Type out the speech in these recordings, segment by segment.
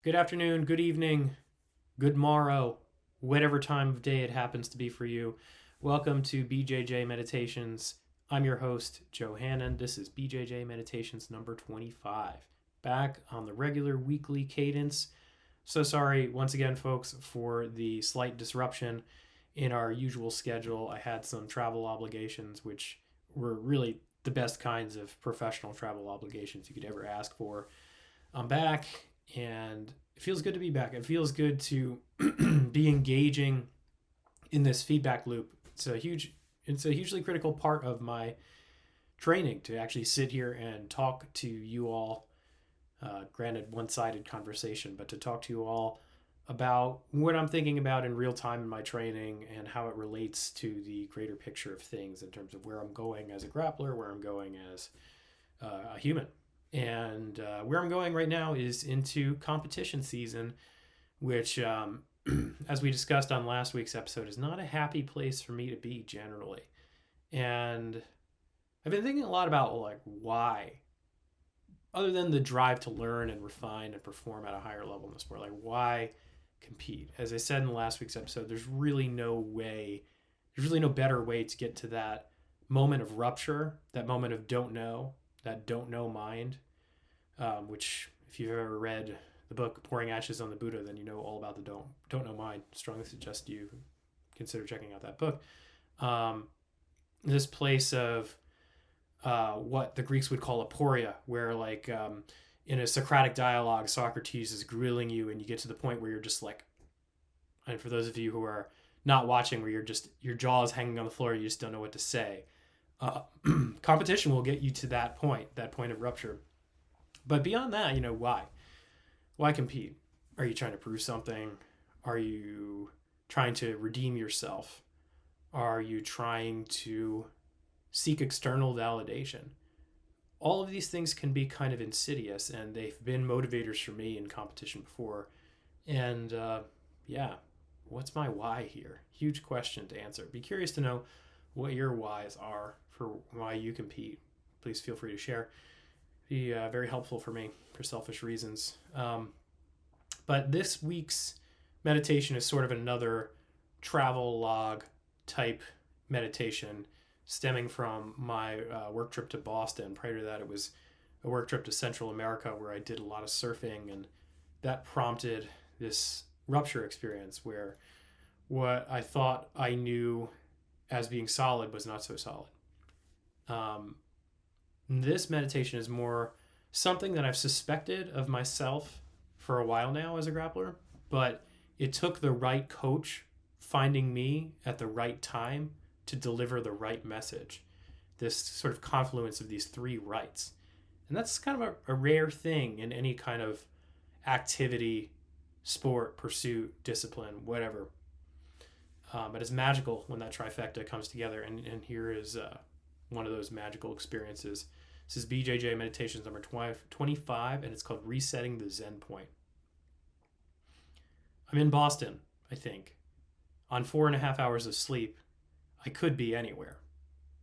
Good afternoon, good evening, good morrow, whatever time of day it happens to be for you. Welcome to BJJ Meditations. I'm your host, Joe Hannon. This is BJJ Meditations number 25. Back on the regular weekly cadence. So sorry, once again, folks, for the slight disruption in our usual schedule. I had some travel obligations, which were really the best kinds of professional travel obligations you could ever ask for. I'm back and it feels good to be back. It feels good to be engaging in this feedback loop. It's a hugely critical part of my training to actually sit here and talk to you all. Granted, one-sided conversation, but to talk to you all about what I'm thinking about in real time in my training and how it relates to the greater picture of things in terms of where I'm going as a grappler, where I'm going as a human. And where I'm going right now is into competition season, which, as we discussed on last week's episode, is not a happy place for me to be generally. And I've been thinking a lot about why, other than the drive to learn and refine and perform at a higher level in the sport, why compete? As I said in last week's episode, there's really no better way to get to that moment of rupture, that moment of that don't know mind, which if you've ever read the book Pouring Ashes on the Buddha, then you know all about the don't know mind. Strongly suggest you consider checking out that book. This place of what the Greeks would call aporia, where in a Socratic dialogue, Socrates is grilling you and you get to the point where you're just and for those of you who are not watching, where your jaw is hanging on the floor, you just don't know what to say. Competition will get you to that point of rupture. But beyond that, why? Why compete? Are you trying to prove something? Are you trying to redeem yourself? Are you trying to seek external validation? All of these things can be kind of insidious, and they've been motivators for me in competition before. And what's my why here? Huge question to answer. Be curious to know what your whys are for why you compete. Please feel free to share. Be very helpful for me for selfish reasons. But this week's meditation is sort of another travel log type meditation stemming from my work trip to Boston. Prior to that, it was a work trip to Central America where I did a lot of surfing, and that prompted this rupture experience where what I thought I knew as being solid was not so solid. This meditation is more something that I've suspected of myself for a while now as a grappler, but it took the right coach finding me at the right time to deliver the right message. This sort of confluence of these three rights. And that's kind of a rare thing in any kind of activity, sport, pursuit, discipline, whatever. But it's magical when that trifecta comes together. And here is one of those magical experiences. This is BJJ Meditations number 25, and it's called Resetting the Zen Point. I'm in Boston, I think. On 4.5 hours of sleep, I could be anywhere.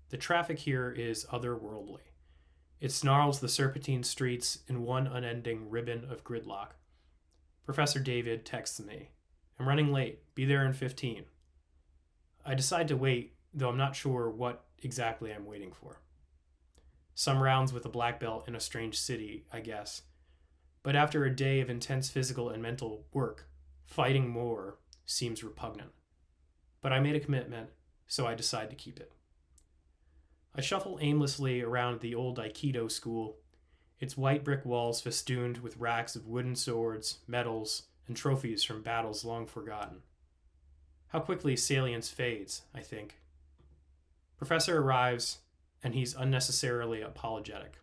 The traffic here is otherworldly. It snarls the serpentine streets in one unending ribbon of gridlock. Professor David texts me. I'm running late. Be there in 15. I decide to wait, though I'm not sure what exactly I'm waiting for. Some rounds with a black belt in a strange city, I guess. But after a day of intense physical and mental work, fighting more seems repugnant. But I made a commitment, so I decide to keep it. I shuffle aimlessly around the old Aikido school, its white brick walls festooned with racks of wooden swords, medals, and trophies from battles long forgotten. How quickly salience fades, I think. Professor arrives, and he's unnecessarily apologetic.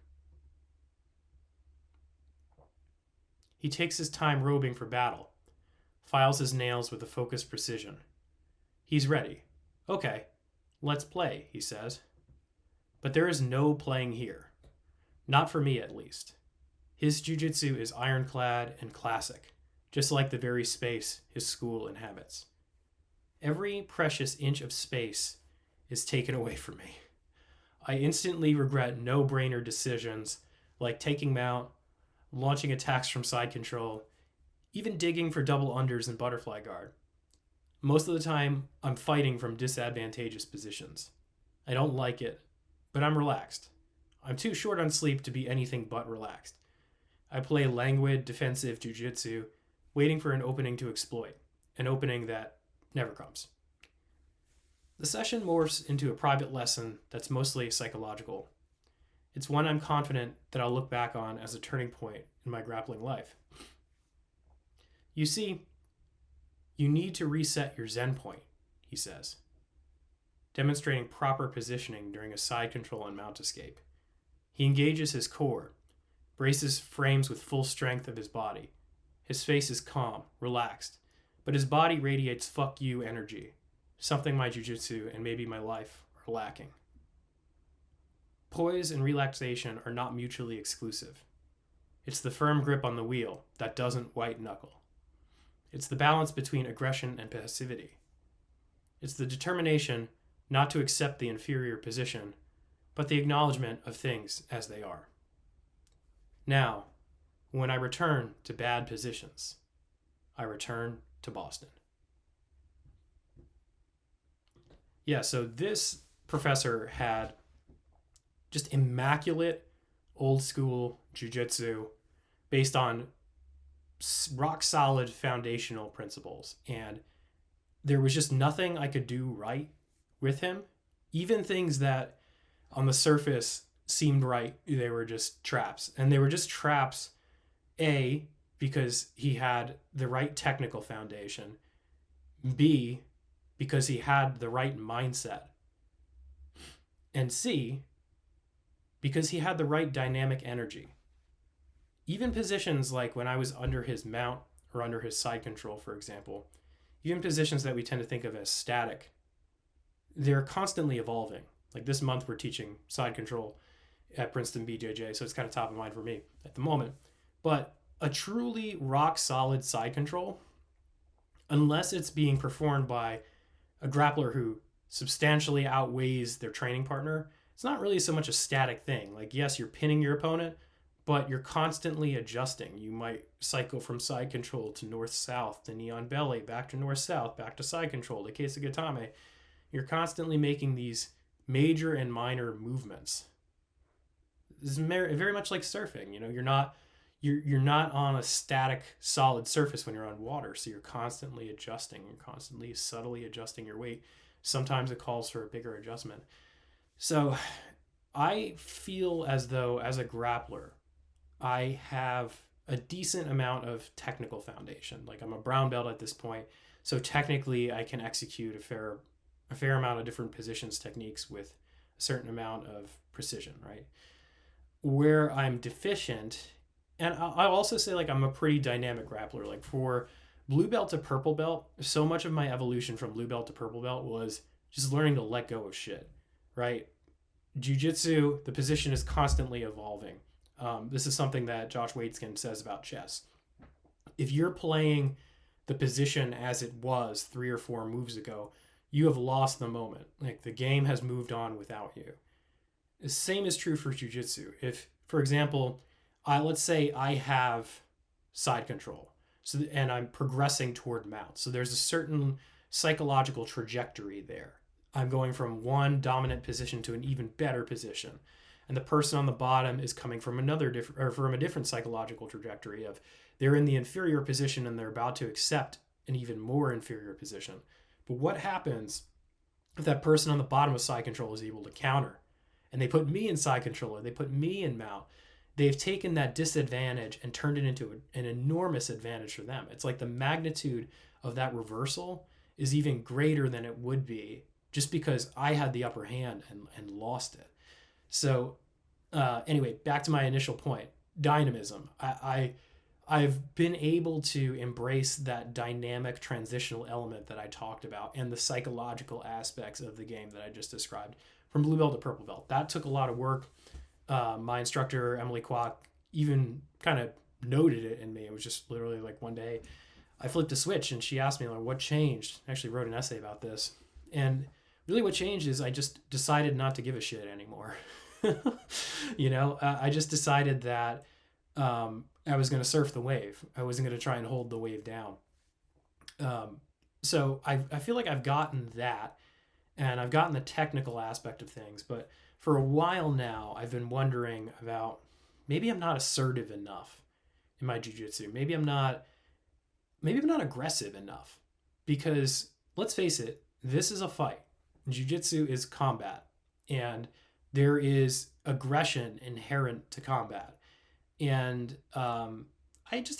He takes his time robing for battle, files his nails with a focused precision. He's ready. Okay, let's play, he says. But there is no playing here. Not for me, at least. His jiu-jitsu is ironclad and classic, just like the very space his school inhabits. Every precious inch of space is taken away from me. I instantly regret no-brainer decisions like taking mount, launching attacks from side control, even digging for double unders and butterfly guard. Most of the time, I'm fighting from disadvantageous positions. I don't like it, but I'm relaxed. I'm too short on sleep to be anything but relaxed. I play languid, defensive jiu-jitsu, waiting for an opening to exploit, an opening that never comes. The session morphs into a private lesson that's mostly psychological. It's one I'm confident that I'll look back on as a turning point in my grappling life. You see, you need to reset your Zen point, he says, demonstrating proper positioning during a side control and mount escape. He engages his core, braces frames with full strength of his body. His face is calm, relaxed, but his body radiates fuck you energy, something my jiu-jitsu and maybe my life are lacking. Poise and relaxation are not mutually exclusive. It's the firm grip on the wheel that doesn't white knuckle. It's the balance between aggression and passivity. It's the determination not to accept the inferior position, but the acknowledgement of things as they are. Now, when I return to bad positions, I return to Boston. Yeah, so this professor had just immaculate old school jiu-jitsu based on rock solid foundational principles. And there was just nothing I could do right with him. Even things that on the surface seemed right, they were just traps. And they were just traps, A, because he had the right technical foundation, B, because he had the right mindset, and C, because he had the right dynamic energy. Even positions like when I was under his mount or under his side control, for example, even positions that we tend to think of as static, they're constantly evolving. Like this month we're teaching side control at Princeton BJJ, so it's kind of top of mind for me at the moment. But a truly rock solid side control, unless it's being performed by a grappler who substantially outweighs their training partner, it's not really so much a static thing. Like, yes, you're pinning your opponent, but you're constantly adjusting. You might cycle from side control to north-south, to neon belly, back to north-south, back to side control, to keisugatame. You're constantly making these major and minor movements. This is very much like surfing. You know, you're not on a static, solid surface when you're on water, so you're constantly adjusting. You're constantly subtly adjusting your weight. Sometimes it calls for a bigger adjustment. So I feel as though, as a grappler, I have a decent amount of technical foundation. Like, I'm a brown belt at this point, so technically I can execute a fair amount of different positions, techniques with a certain amount of precision, right? Where I'm deficient, and I'll also say, like, I'm a pretty dynamic grappler. Like, for blue belt to purple belt, so much of my evolution from blue belt to purple belt was just learning to let go of shit, right? Jiu-jitsu, the position is constantly evolving. This is something that Josh Waitzkin says about chess. If you're playing the position as it was 3 or 4 moves ago, you have lost the moment. Like, the game has moved on without you. The same is true for jiu-jitsu. If, for example, let's say I have side control, and I'm progressing toward mount. So there's a certain psychological trajectory there. I'm going from one dominant position to an even better position. And the person on the bottom is coming from from a different psychological trajectory of they're in the inferior position and they're about to accept an even more inferior position. But what happens if that person on the bottom of side control is able to counter? And they put me in side control, or they put me in mount. They've taken that disadvantage and turned it into an enormous advantage for them. It's like the magnitude of that reversal is even greater than it would be just because I had the upper hand and lost it. So anyway, back to my initial point, dynamism. I've been able to embrace that dynamic transitional element that I talked about and the psychological aspects of the game that I just described from blue belt to purple belt. That took a lot of work. My instructor, Emily Kwok, even kind of noted it in me. It was just literally like one day I flipped a switch and she asked me, like, what changed? I actually wrote an essay about this. And really what changed is I just decided not to give a shit anymore. I just decided that I was going to surf the wave. I wasn't going to try and hold the wave down. So I feel like I've gotten that, and I've gotten the technical aspect of things. But for a while now, I've been wondering about, maybe I'm not assertive enough in my jiu-jitsu. Maybe I'm not aggressive enough, because let's face it, this is a fight. Jiu-jitsu is combat, and there is aggression inherent to combat. And I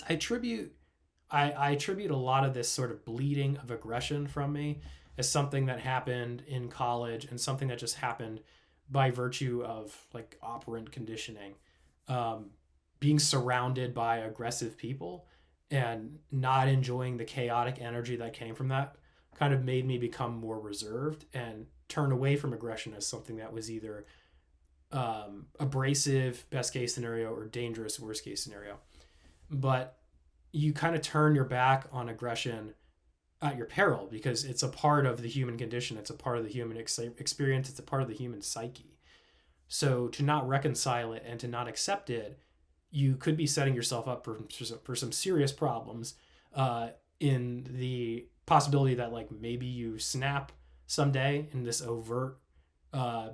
attribute a lot of this sort of bleeding of aggression from me as something that happened in college, and something that just happened by virtue of like operant conditioning. Being surrounded by aggressive people and not enjoying the chaotic energy that came from that kind of made me become more reserved and turn away from aggression as something that was either abrasive, best case scenario, or dangerous, worst case scenario. But you kind of turn your back on aggression at your peril, because it's a part of the human condition. It's a part of the human experience. It's a part of the human psyche. So to not reconcile it and to not accept it, you could be setting yourself up for some serious problems, in the possibility that like maybe you snap someday in this overt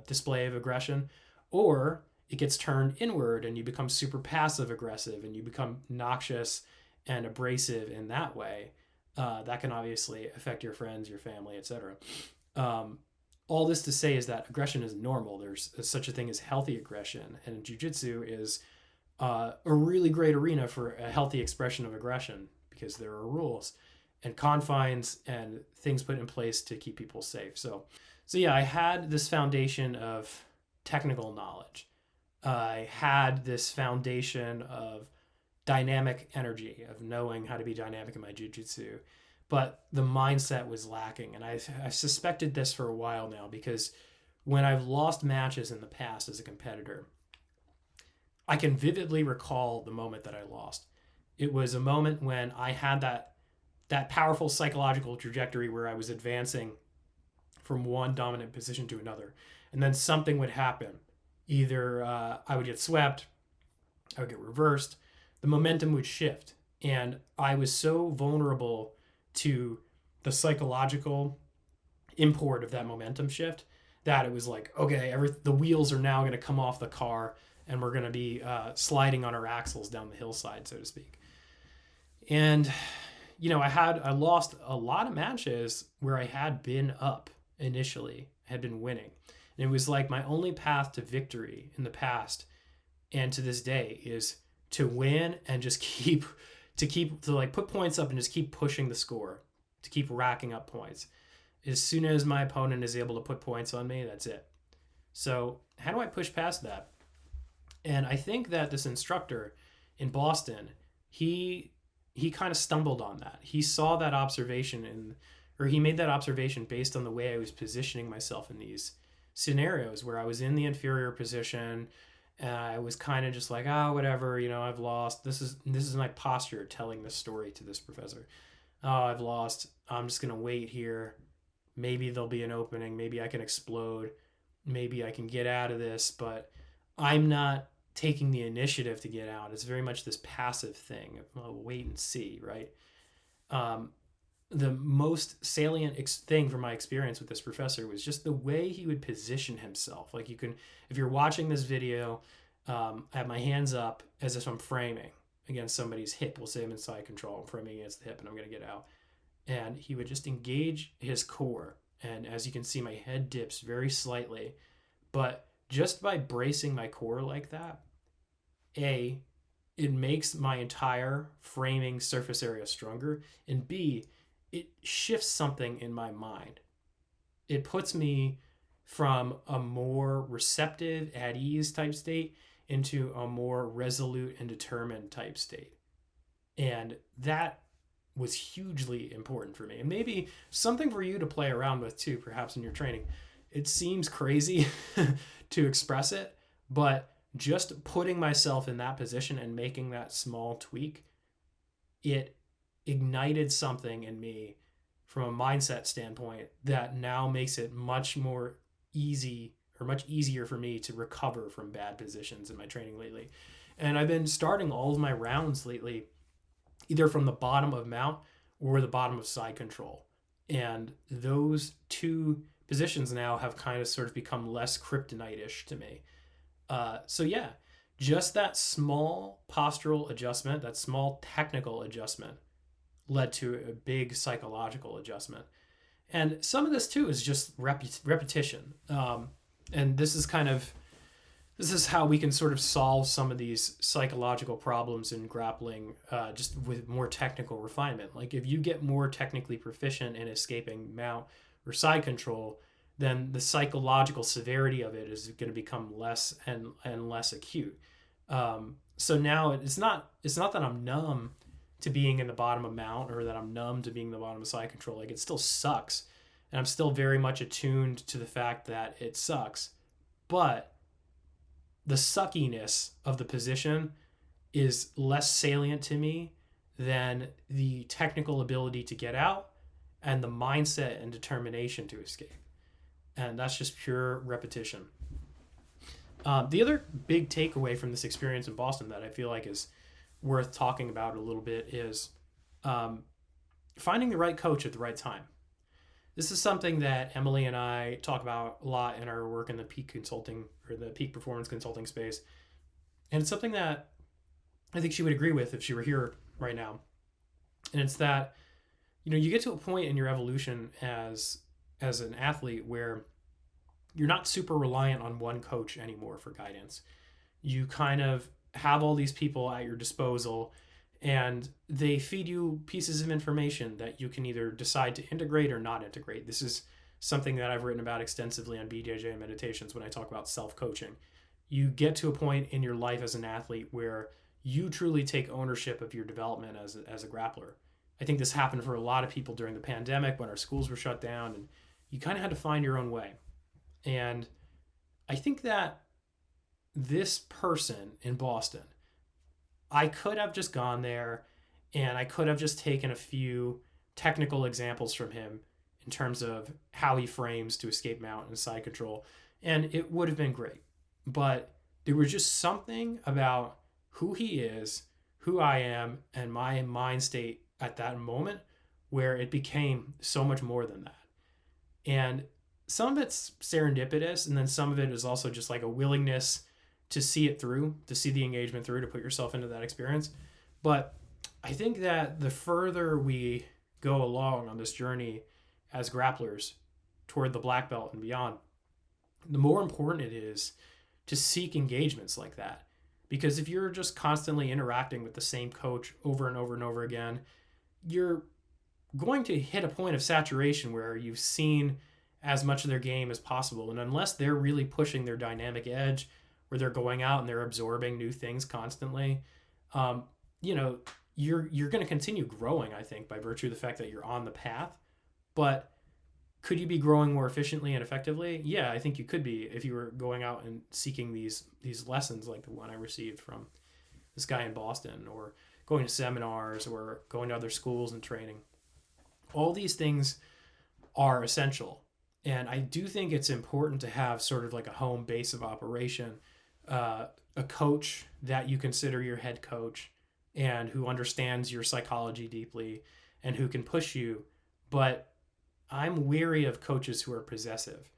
display of aggression, or it gets turned inward and you become super passive aggressive and you become noxious and abrasive in that way. That can obviously affect your friends, your family, etc. All this to say is that aggression is normal. There's such a thing as healthy aggression, and jiu-jitsu is a really great arena for a healthy expression of aggression, because there are rules and confines and things put in place to keep people safe. So yeah, I had this foundation of technical knowledge. I had this foundation of dynamic energy, of knowing how to be dynamic in my jiu-jitsu, but the mindset was lacking. And I've suspected this for a while now, because when I've lost matches in the past as a competitor, I can vividly recall the moment that I lost. It was a moment when I had that powerful psychological trajectory where I was advancing from one dominant position to another. And then something would happen. Either I would get swept, I would get reversed, the momentum would shift. And I was so vulnerable to the psychological import of that momentum shift that it was like, okay, the wheels are now going to come off the car, and we're going to be sliding on our axles down the hillside, so to speak. And, I lost a lot of matches where I had been up initially, had been winning. And it was like my only path to victory in the past and to this day is to win and just to put points up and just keep pushing the score, to keep racking up points. As soon as my opponent is able to put points on me, that's it. So how do I push past that? And I think that this instructor in Boston, he kind of stumbled on that. He saw that observation he made that observation based on the way I was positioning myself in these scenarios where I was in the inferior position. And I was kind of just like, whatever, I've lost. This is my posture telling this story to this professor. I've lost. I'm just going to wait here. Maybe there'll be an opening. Maybe I can explode. Maybe I can get out of this, but I'm not taking the initiative to get out. It's very much this passive thing of wait and see, right? The most salient thing from my experience with this professor was just the way he would position himself. Like if you're watching this video, I have my hands up as if I'm framing against somebody's hip. We'll say I'm inside control. I'm framing against the hip and I'm going to get out. And he would just engage his core. And as you can see, my head dips very slightly. But just by bracing my core like that, A, it makes my entire framing surface area stronger. And B, it shifts something in my mind. It puts me from a more receptive, at ease type state into a more resolute and determined type state. And that was hugely important for me. And maybe something for you to play around with too, perhaps in your training. It seems crazy to express it, but just putting myself in that position and making that small tweak, it ignited something in me from a mindset standpoint that now makes it much easier for me to recover from bad positions in my training lately. And I've been starting all of my rounds lately either from the bottom of mount or the bottom of side control. And those two positions now have kind of sort of become less kryptonite-ish to me. So yeah, just that small postural adjustment, that small technical adjustment led to a big psychological adjustment. And some of this too is just repetition. And this is how we can sort of solve some of these psychological problems in grappling, just with more technical refinement. Like if you get more technically proficient in escaping mount or side control, then the psychological severity of it is going to become less and less acute. So now it's not that I'm numb to being in the bottom of mount or that I'm numb to being in the bottom of side control. Like it still sucks, and I'm still very much attuned to the fact that it sucks, but the suckiness of the position is less salient to me than the technical ability to get out and the mindset and determination to escape. And that's just pure repetition. The other big takeaway from this experience in Boston that I feel like is worth talking about a little bit is finding the right coach at the right time. This is something that Emily and I talk about a lot in our work in the peak consulting or the peak performance consulting space. And it's something that I think she would agree with if she were here right now. And it's that, you get to a point in your evolution as an athlete where you're not super reliant on one coach anymore for guidance. You kind of have all these people at your disposal, and they feed you pieces of information that you can either decide to integrate or not integrate. This is something that I've written about extensively on BJJ Meditations when I talk about self-coaching. You get to a point in your life as an athlete where you truly take ownership of your development as a grappler. I think this happened for a lot of people during the pandemic when our schools were shut down, and you kind of had to find your own way. And I think that this person in Boston, I could have just gone there and I could have just taken a few technical examples from him in terms of how he frames to escape mount and side control, and it would have been great. But there was just something about who he is, who I am, and my mind state at that moment where it became so much more than that. And some of it's serendipitous, and then some of it is also just like a willingness to see it through, to see the engagement through, to put yourself into that experience. But I think that the further we go along on this journey as grapplers toward the black belt and beyond, the more important it is to seek engagements like that. Because if you're just constantly interacting with the same coach over and over and over again, you're going to hit a point of saturation where you've seen as much of their game as possible. And unless they're really pushing their dynamic edge, where they're going out and they're absorbing new things constantly, you're going to continue growing, I think, by virtue of the fact that you're on the path. But could you be growing more efficiently and effectively? Yeah, I think you could be if you were going out and seeking these lessons like the one I received from this guy in Boston, or going to seminars, or going to other schools and training. All these things are essential. And I do think it's important to have sort of like a home base of operation, a coach that you consider your head coach and who understands your psychology deeply and who can push you. But I'm weary of coaches who are possessive.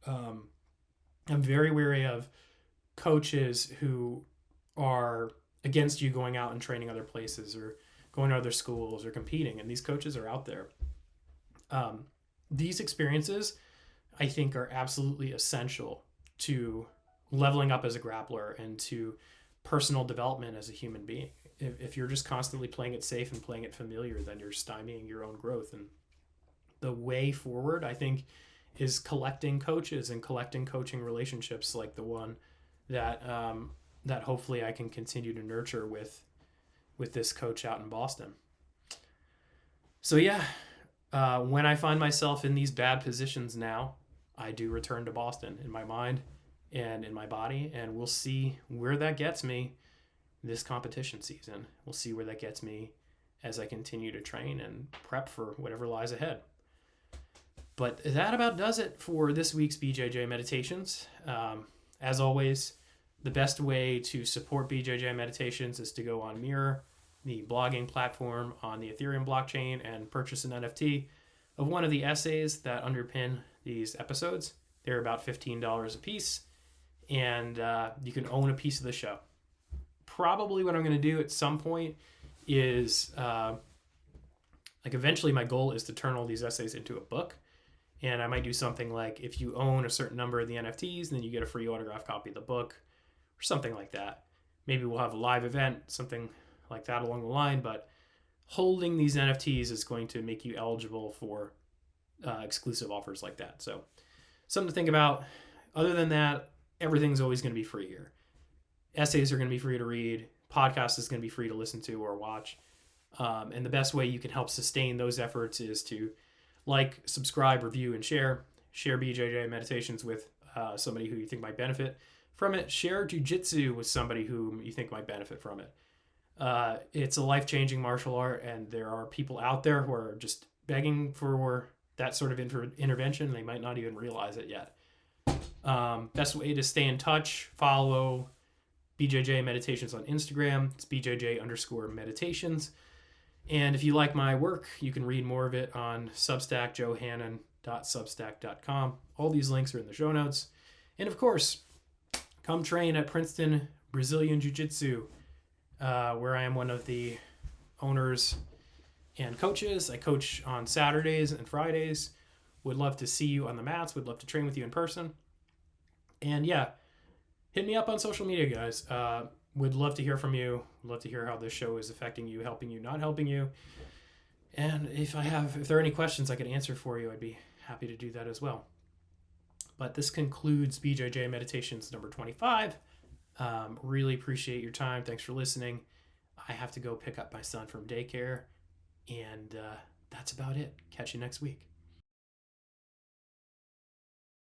I'm very wary of coaches who are against you going out and training other places or going to other schools or competing. And these coaches are out there. These experiences, I think, are absolutely essential to leveling up as a grappler and to personal development as a human being. If you're just constantly playing it safe and playing it familiar, then you're stymieing your own growth. And the way forward, I think, is collecting coaches and collecting coaching relationships like the one that that hopefully I can continue to nurture with this coach out in Boston. So yeah, when I find myself in these bad positions now, I do return to Boston in my mind and in my body, and we'll see where that gets me this competition season. We'll see where that gets me as I continue to train and prep for whatever lies ahead. But that about does it for this week's BJJ Meditations. As always, The best way to support BJJ Meditations is to go on Mirror, the blogging platform on the Ethereum blockchain, and purchase an NFT of one of the essays that underpin these episodes. They're about $15 a piece, and you can own a piece of the show. Probably what I'm going to do at some point is, eventually my goal is to turn all these essays into a book. And I might do something like, if you own a certain number of the NFTs, then you get a free autographed copy of the book, or something like that. Maybe we'll have a live event, something like that along the line, but holding these NFTs is going to make you eligible for exclusive offers like that. So something to think about. Other than that, everything's always going to be free here. Essays are going to be free to read. Podcast is going to be free to listen to or watch. And the best way you can help sustain those efforts is to like, subscribe, review, and share. Share BJJ Meditations with somebody who you think might benefit from it. Share Jiu Jitsu with somebody who you think might benefit from it. It's a life-changing martial art, and there are people out there who are just begging for that sort of intervention. They might not even realize it yet. Best way to stay in touch, follow BJJ Meditations on Instagram. It's BJJ_meditations. And if you like my work, you can read more of it on Substack, johannon.substack.com. All these links are in the show notes. And of course, come train at Princeton Brazilian Jiu Jitsu, where I am one of the owners and coaches. I coach on Saturdays and Fridays. Would love to see you on the mats. Would love to train with you in person. And yeah, hit me up on social media, guys. Would love to hear from you. Would love to hear how this show is affecting you, helping you, not helping you. And if there are any questions I could answer for you, I'd be happy to do that as well. But this concludes BJJ Meditations number 25. Really appreciate your time. Thanks for listening. I have to go pick up my son from daycare. And that's about it. Catch you next week.